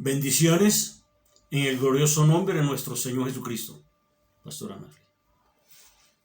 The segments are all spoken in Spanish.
Bendiciones en el glorioso nombre de nuestro Señor Jesucristo. Pastora Ana.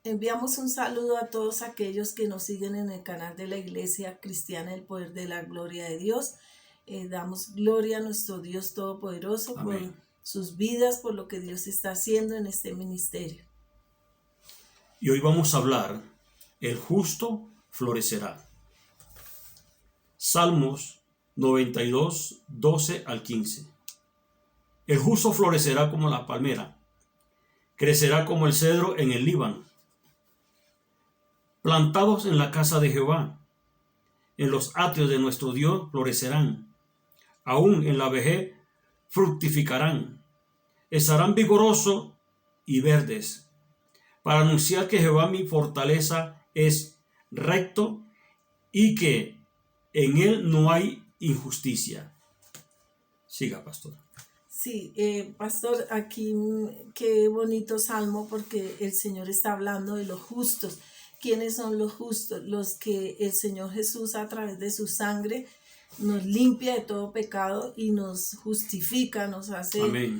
Enviamos un saludo a todos aquellos que nos siguen en el canal de la Iglesia Cristiana El Poder de la Gloria de Dios. Damos gloria a nuestro Dios Todopoderoso. Amén. Por sus vidas, por lo que Dios está haciendo en este ministerio. Y hoy vamos a hablar, el justo florecerá. Salmos 92, 12 al 15. El justo florecerá como la palmera, crecerá como el cedro en el Líbano. Plantados en la casa de Jehová, en los atrios de nuestro Dios florecerán. Aún en la vejez fructificarán. Estarán vigorosos y verdes, para anunciar que Jehová mi fortaleza es recto y que en él no hay injusticia. Siga, pastor. Sí, pastor, aquí qué bonito salmo, porque el Señor está hablando de los justos. ¿Quiénes son los justos? Los que el Señor Jesús, a través de su sangre, nos limpia de todo pecado y nos justifica, nos hace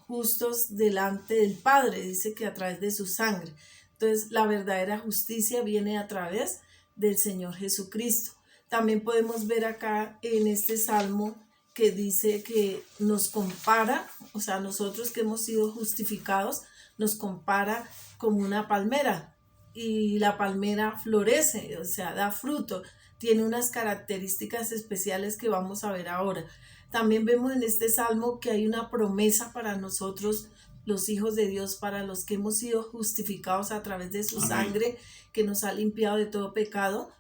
justos delante del Padre. Dice que a través de su sangre. Entonces, la verdadera justicia viene a través del Señor Jesucristo. También podemos ver acá en este salmo que dice que nos compara, o sea, nosotros que hemos sido justificados, nos compara como una palmera. Y la palmera florece, o sea, da fruto, tiene unas características especiales que vamos a ver ahora. También vemos en este salmo que hay una promesa para nosotros, los hijos de Dios, para los que hemos sido justificados a través de su sangre, que nos ha limpiado de todo pecado.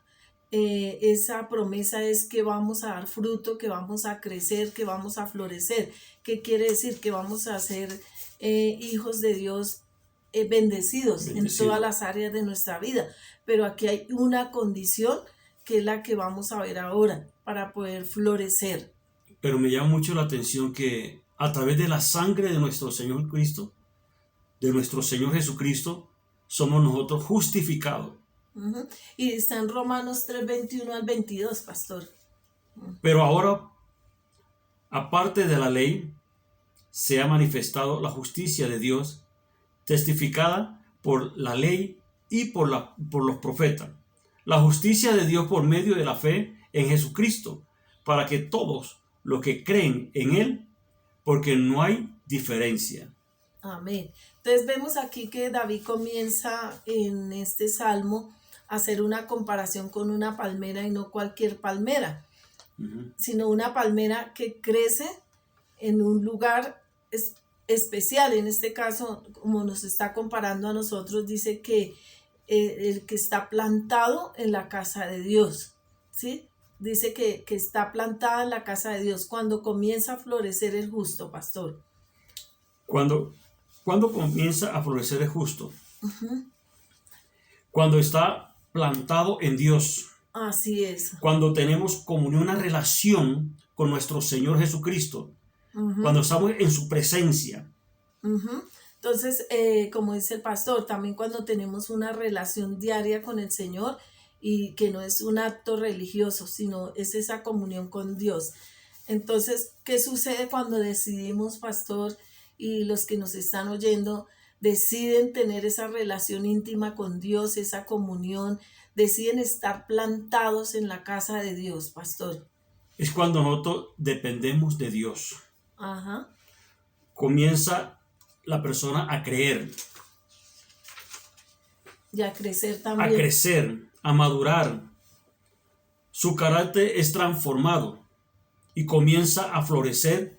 Esa promesa es que vamos a dar fruto, que vamos a crecer, que vamos a florecer. ¿Qué quiere decir? Que vamos a ser hijos de Dios bendecidos en todas las áreas de nuestra vida. Pero aquí hay una condición que es la que vamos a ver ahora para poder florecer. Pero me llama mucho la atención que a través de la sangre de nuestro Señor Cristo, de nuestro Señor Jesucristo, somos nosotros justificados. Y está en Romanos 3, 21 al 22, pastor. Pero ahora, aparte de la ley, se ha manifestado la justicia de Dios, testificada por la ley y por los profetas. La justicia de Dios por medio de la fe en Jesucristo, para que todos los que creen en Él, porque no hay diferencia. Amén. Entonces vemos aquí que David comienza en este salmo a hacer una comparación con una palmera, y no cualquier palmera, sino una palmera que crece en un lugar especial. En este caso, como nos está comparando a nosotros, dice que el que está plantado en la casa de Dios, ¿sí? Dice que está plantada en la casa de Dios. Cuando comienza a florecer el justo, pastor. Cuando comienza a florecer el justo. Cuando está plantado en Dios. Así es. Cuando tenemos comunión, una relación con nuestro Señor Jesucristo. Cuando estamos en su presencia. Entonces, como dice el pastor, también cuando tenemos una relación diaria con el Señor, y que no es un acto religioso, sino es esa comunión con Dios. Entonces, ¿qué sucede cuando decidimos, pastor, y los que nos están oyendo, deciden tener esa relación íntima con Dios, esa comunión, deciden estar plantados en la casa de Dios, pastor? Es cuando nosotros dependemos de Dios. Comienza la persona a creer. Y a crecer también. A crecer, a madurar. Su carácter es transformado y comienza a florecer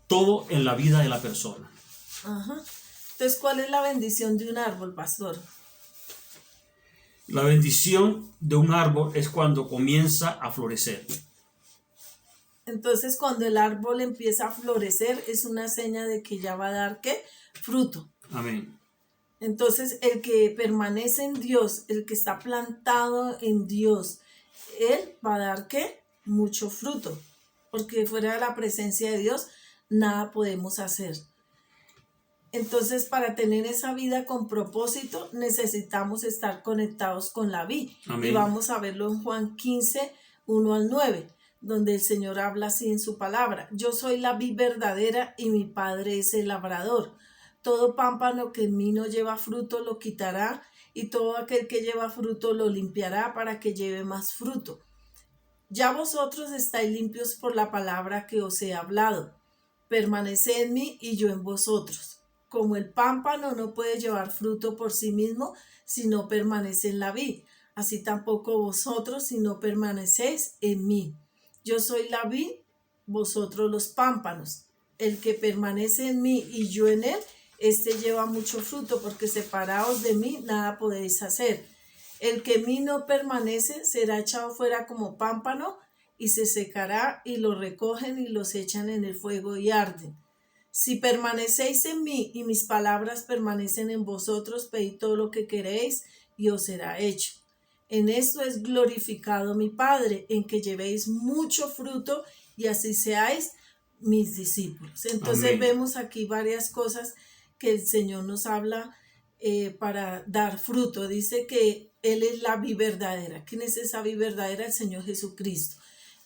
todo en la vida de la persona. Entonces, ¿cuál es la bendición de un árbol, pastor? La bendición de un árbol es cuando comienza a florecer. Entonces, cuando el árbol empieza a florecer, es una seña de que ya va a dar, ¿qué? Fruto. Amén. Entonces, el que permanece en Dios, el que está plantado en Dios, él va a dar, ¿qué? Mucho fruto. Porque fuera de la presencia de Dios, nada podemos hacer. Entonces, para tener esa vida con propósito, necesitamos estar conectados con la vid. Amén. Y vamos a verlo en Juan 15, 1 al 9. donde el Señor habla así en su palabra: yo soy la vid verdadera y mi Padre es el labrador. Todo pámpano que en mí no lleva fruto lo quitará, y todo aquel que lleva fruto lo limpiará para que lleve más fruto. Ya vosotros estáis limpios por la palabra que os he hablado. Permaneced en mí y yo en vosotros. Como el pámpano no puede llevar fruto por sí mismo si no permanece en la vid, así tampoco vosotros si no permanecéis en mí. Yo soy la vid, vosotros los pámpanos. El que permanece en mí y yo en él, este lleva mucho fruto, porque separados de mí nada podéis hacer. El que en mí no permanece será echado fuera como pámpano y se secará, y lo recogen y los echan en el fuego y arden. Si permanecéis en mí y mis palabras permanecen en vosotros, pedid todo lo que queréis y os será hecho. En esto es glorificado mi Padre, en que llevéis mucho fruto y así seáis mis discípulos. Entonces Amén. vemos aquí varias cosas que el Señor nos habla para dar fruto. Dice que Él es la vid verdadera. ¿Quién es esa vid verdadera? El Señor Jesucristo.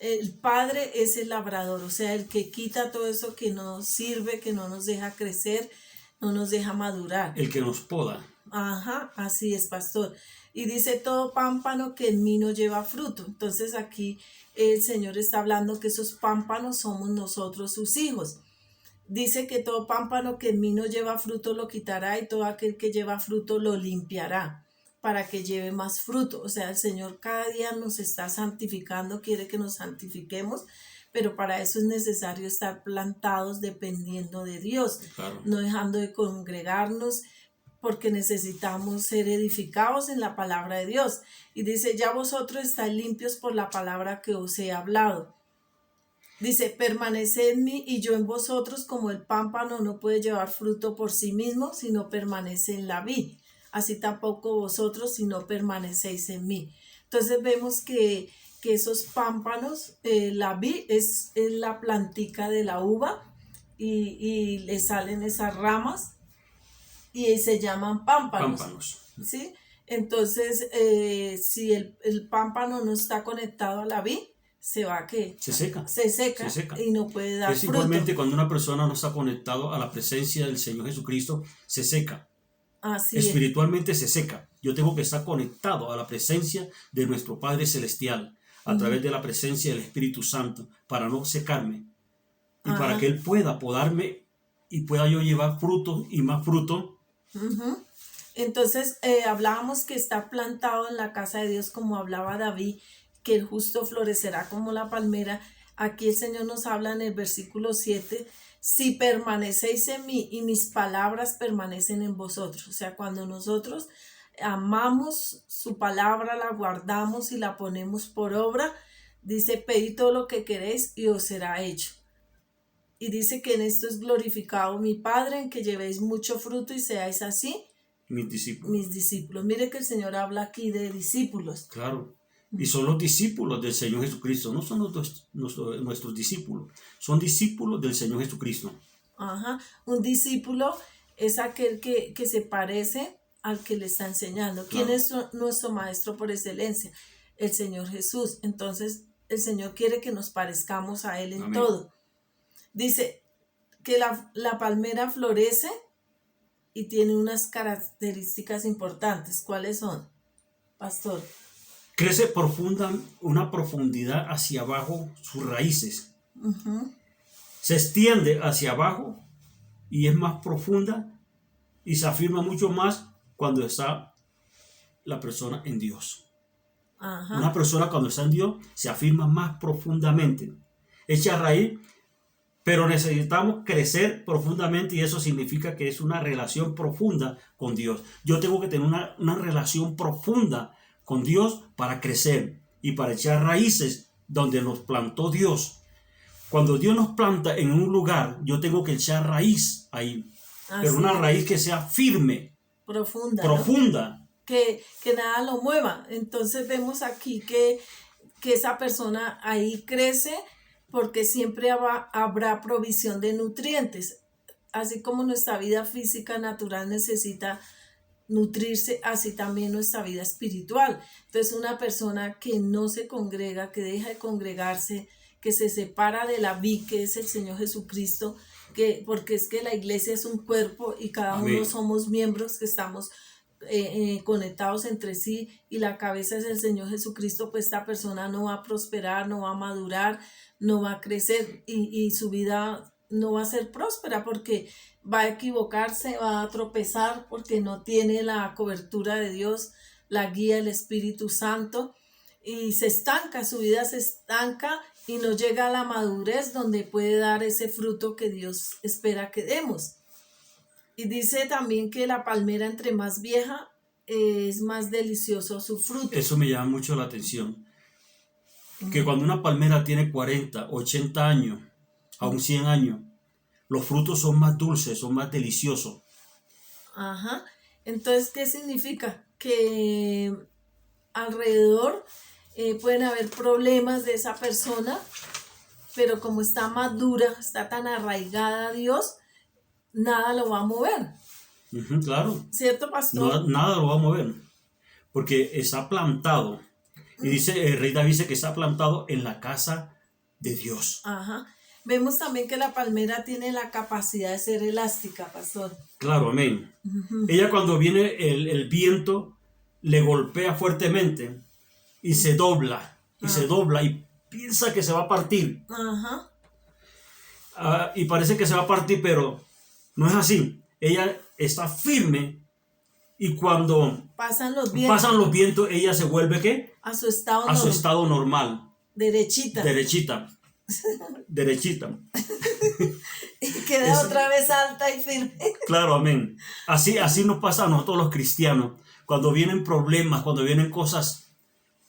El Padre es el labrador, o sea, el que quita todo eso que no sirve, que no nos deja crecer, no nos deja madurar. El que nos poda. Ajá, así es, pastor. Y dice: todo pámpano que en mí no lleva fruto. Entonces aquí el Señor está hablando que esos pámpanos somos nosotros, sus hijos. Dice que todo pámpano que en mí no lleva fruto lo quitará, y todo aquel que lleva fruto lo limpiará para que lleve más fruto. O sea, el Señor cada día nos está santificando, quiere que nos santifiquemos, pero para eso es necesario estar plantados dependiendo de Dios, Claro. no dejando de congregarnos, porque necesitamos ser edificados en la palabra de Dios. Y dice: ya vosotros estáis limpios por la palabra que os he hablado. Dice: permaneced en mí y yo en vosotros, como el pámpano no puede llevar fruto por sí mismo si no permanece en la vid, así tampoco vosotros si no permanecéis en mí. Entonces vemos que esos pámpanos, la vid es la plantica de la uva, y le salen esas ramas y se llaman pámpanos. Pámpanos. ¿Sí? Entonces, si el pámpano no está conectado a la vid, se va a ¿qué? Se seca. Se seca y no puede dar Es fruto. igualmente cuando una persona no está conectado a la presencia del Señor Jesucristo, se seca. Así Espiritualmente se seca. Yo tengo que estar conectado a la presencia de nuestro Padre Celestial a través de la presencia del Espíritu Santo, para no secarme y para que Él pueda podarme y pueda yo llevar fruto y más fruto. Entonces hablábamos que está plantado en la casa de Dios, como hablaba David, que el justo florecerá como la palmera. Aquí el Señor nos habla en el versículo 7: si permanecéis en mí y mis palabras permanecen en vosotros. O sea, cuando nosotros amamos su palabra, la guardamos y la ponemos por obra, dice: pedid todo lo que queréis y os será hecho. Y dice que en esto es glorificado mi Padre, en que llevéis mucho fruto y seáis así Mis discípulos. mis discípulos. Mire que el Señor habla aquí de discípulos. Claro. Y son los discípulos del Señor Jesucristo, no son nuestros discípulos, son discípulos del Señor Jesucristo. Ajá. Un discípulo es aquel que se parece al que le está enseñando. Claro. ¿Quién es nuestro maestro por excelencia? El Señor Jesús. Entonces el Señor quiere que nos parezcamos a Él en Amén. todo. Dice que la palmera florece y tiene unas características importantes. ¿Cuáles son, pastor? Crece una profundidad hacia abajo, sus raíces. Se extiende hacia abajo y es más profunda y se afirma mucho más cuando está la persona en Dios. Una persona cuando está en Dios se afirma más profundamente, echa raíz, pero necesitamos crecer profundamente, y eso significa que es una relación profunda con Dios. Yo tengo que tener una relación profunda con Dios para crecer y para echar raíces donde nos plantó Dios. Cuando Dios nos planta en un lugar, yo tengo que echar raíz ahí. Pero una raíz que sea firme, profunda, ¿no? Que nada lo mueva. Entonces vemos aquí que esa persona ahí crece, porque siempre habrá provisión de nutrientes. Así como nuestra vida física natural necesita nutrirse, así también nuestra vida espiritual. Entonces una persona que no se congrega, que deja de congregarse, que se separa de la vid, que es el Señor Jesucristo, porque es que la iglesia es un cuerpo y cada Amén. uno somos miembros que estamos conectados entre sí, y la cabeza es el Señor Jesucristo, pues esta persona no va a prosperar, no va a madurar, no va a crecer, y su vida no va a ser próspera porque va a equivocarse, va a tropezar porque no tiene la cobertura de Dios, la guía del Espíritu Santo, y se estanca, su vida se estanca y no llega a la madurez donde puede dar ese fruto que Dios espera que demos. Y dice también que la palmera, entre más vieja, es más delicioso su fruto. Eso me llama mucho la atención. Que cuando una palmera tiene 40, 80 años, aún 100 años, los frutos son más dulces, son más deliciosos. Ajá. Entonces, ¿qué significa? Que alrededor pueden haber problemas de esa persona, pero como está madura, está tan arraigada a Dios, nada lo va a mover. Claro. ¿Cierto, pastor? Nada lo va a mover. Porque está plantado. Y dice, el rey David dice que está plantado en la casa de Dios. Ajá. Vemos también que la palmera tiene la capacidad de ser elástica, pastor. Claro, amén. Ella, cuando viene el viento, le golpea fuertemente y se dobla, se dobla y piensa que se va a partir. Ajá. Y parece que se va a partir, pero no es así. Ella está firme, y cuando pasan los vientos, ella se vuelve ¿qué? A su estado su estado normal. Derechita. Y queda otra vez alta y firme. Claro, amén. Así nos pasa a nosotros los cristianos. Cuando vienen problemas, cuando vienen cosas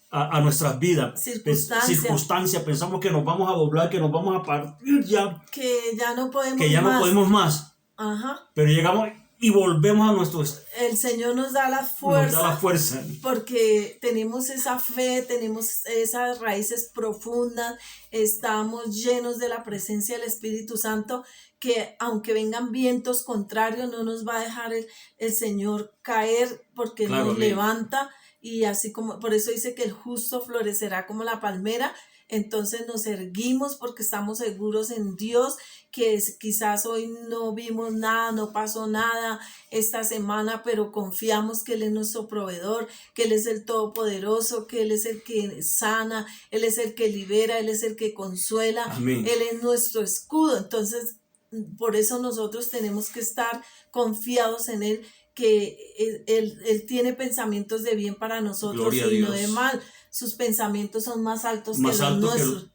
a nuestras vidas, circunstancias, pensamos que nos vamos a doblar, que nos vamos a partir ya. Que ya no podemos no podemos más. Ajá. Pero llegamos y volvemos a nuestro... El Señor nos da la fuerza. Nos da la fuerza. Porque tenemos esa fe, tenemos esas raíces profundas, estamos llenos de la presencia del Espíritu Santo, que aunque vengan vientos contrarios, no nos va a dejar el Señor caer, porque nos levanta. Y así como, por eso dice que el justo florecerá como la palmera. Entonces nos erguimos porque estamos seguros en Dios, que quizás hoy no vimos nada, no pasó nada esta semana, pero confiamos que Él es nuestro proveedor, que Él es el Todopoderoso, que Él es el que sana, Él es el que libera, Él es el que consuela. Amén. Él es nuestro escudo. Entonces, por eso nosotros tenemos que estar confiados en Él, que Él tiene pensamientos de bien para nosotros. Gloria y a Dios. No de mal. Sus pensamientos son más altos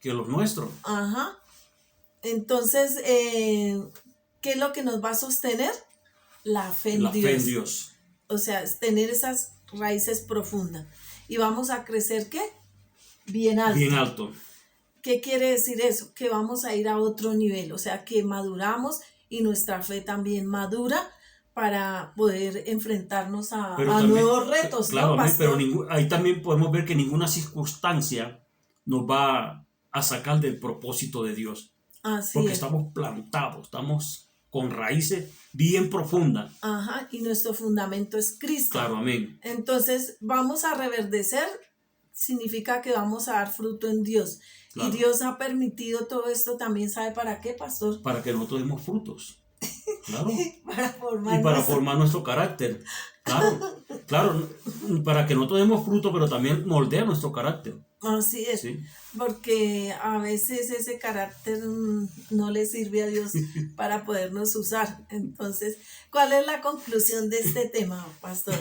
que los nuestros. Ajá. Entonces, ¿qué es lo que nos va a sostener? La fe en Dios. O sea, tener esas raíces profundas. Y vamos a crecer, ¿qué? Bien alto. Bien alto. ¿Qué quiere decir eso? Que vamos a ir a otro nivel. O sea, que maduramos y nuestra fe también madura para poder enfrentarnos a nuevos retos. Claro, ¿no, pero ahí también podemos ver que ninguna circunstancia nos va a sacar del propósito de Dios. Porque estamos plantados, estamos con raíces bien profundas. Ajá, y nuestro fundamento es Cristo. Claro, amén. Entonces, vamos a reverdecer, significa que vamos a dar fruto en Dios. Claro. Y Dios ha permitido todo esto también, ¿sabe para qué, pastor? Para que nosotros demos frutos. Claro. para formar nuestro carácter. Claro, para que nosotros demos fruto, pero también moldea nuestro carácter. Así es, sí. Porque a veces ese carácter no le sirve a Dios para podernos usar. Entonces, ¿cuál es la conclusión de este tema, pastor?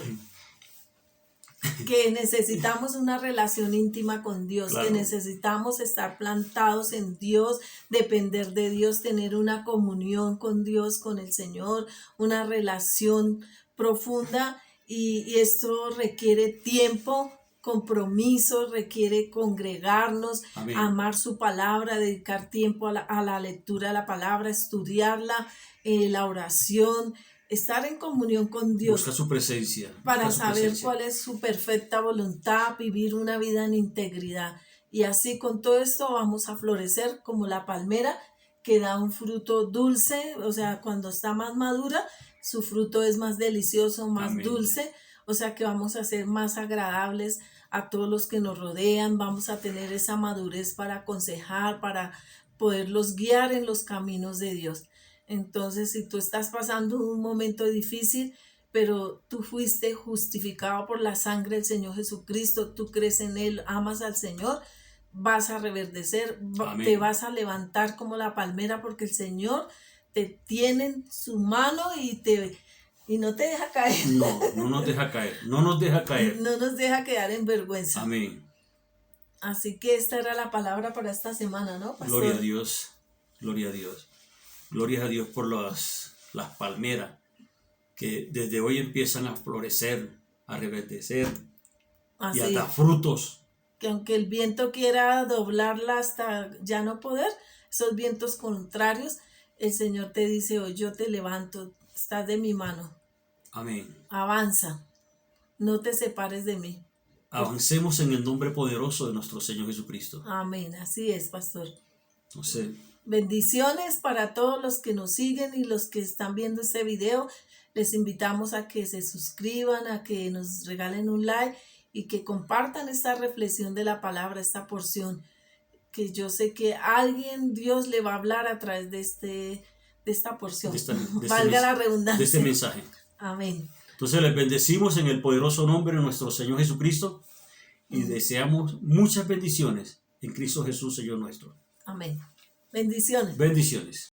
Que necesitamos una relación íntima con Dios, claro. Que necesitamos estar plantados en Dios, depender de Dios, tener una comunión con Dios, con el Señor, una relación profunda, y esto requiere tiempo, compromiso, requiere congregarnos, amén. Amar su palabra, dedicar tiempo a la lectura de la palabra, estudiarla, la oración, estar en comunión con Dios. Busca su presencia. Para saber cuál es su perfecta voluntad, vivir una vida en integridad. Y así con todo esto vamos a florecer como la palmera, que da un fruto dulce. O sea, cuando está más madura, su fruto es más delicioso, más amén. Dulce. O sea que vamos a ser más agradables a todos los que nos rodean, vamos a tener esa madurez para aconsejar, para poderlos guiar en los caminos de Dios. Entonces, si tú estás pasando un momento difícil, pero tú fuiste justificado por la sangre del Señor Jesucristo, tú crees en Él, amas al Señor, vas a reverdecer, Amén. te vas a levantar como la palmera, porque el Señor te tiene en su mano y no te deja caer. No, no nos deja caer, no nos deja caer. No nos deja quedar en vergüenza. Amén. Así que esta era la palabra para esta semana, ¿no, pastor? Gloria a Dios, gloria a Dios. Gloria a Dios por las palmeras que desde hoy empiezan a florecer, a reverdecer Así y a dar frutos. que aunque el viento quiera doblarla hasta ya no poder, esos vientos contrarios, el Señor te dice hoy, yo te levanto, estás de mi mano, Amén. avanza, no te separes de mí. Avancemos en el nombre poderoso de nuestro Señor Jesucristo. Amén, así es, pastor. Entonces, Bendiciones para todos los que nos siguen y los que están viendo este video. Les invitamos a que se suscriban, a que nos regalen un like y que compartan esta reflexión de la palabra, esta porción, que yo sé que a alguien Dios le va a hablar a través de esta porción. Valga la redundancia. de este mensaje. Amén. Entonces les bendecimos en el poderoso nombre de nuestro Señor Jesucristo y deseamos muchas bendiciones en Cristo Jesús, Señor nuestro. Amén. Bendiciones. Bendiciones.